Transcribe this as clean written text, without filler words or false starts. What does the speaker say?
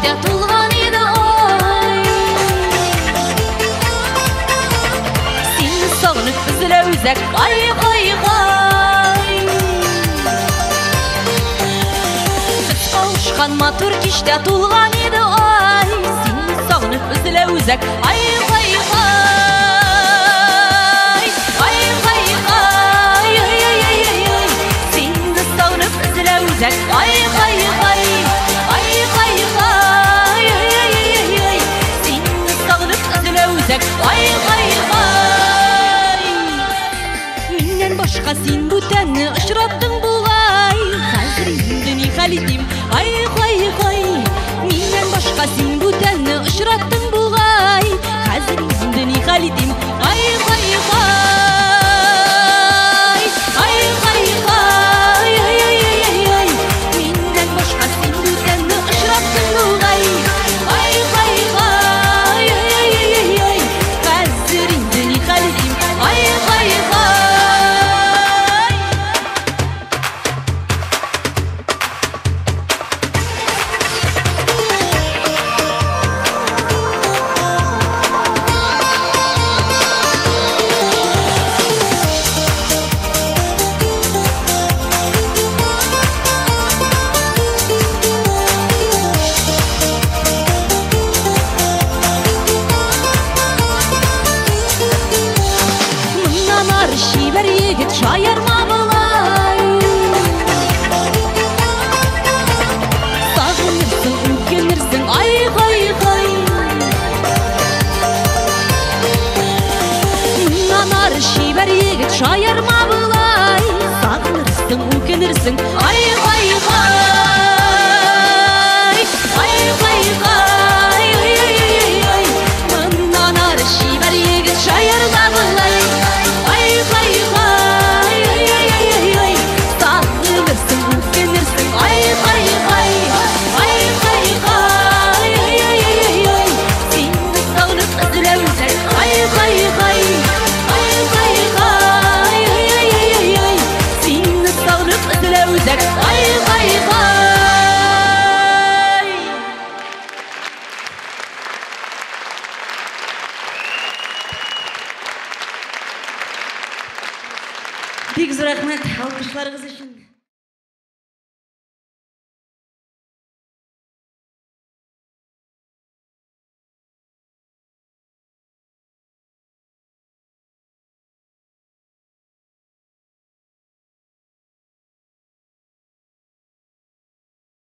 кеште тулган иде ой. Сени сагынып үзелә үзәк ай ай ай. Без кавышкан матур кеште тулган иде ой. Сени сагынып үзелә үзәк ай ай ай. Ay ay ay ay ay ay ay seni sağlıp üzüle üzek ay ay ay. Minнен башка сен бүтәнне очраттың бугай. Хәзер инде ни хәл итим ay ay ay. Миннен башка сен бүтәнне очраттың бугай. Хәзер инде ни хәл итим ay ay ay. Şiber yigit şayarma bulay. Sağınırsın, ülkenirsin ay ay ay. Nanar şiber yigit şayarma bulay. Sağınırsın, ülkenirsin ay ay ay. Ay ay ay ay ay. Nanar şiber yigit şayarma bulay. Бик зур рәхмәт алкышларыгыз өчен.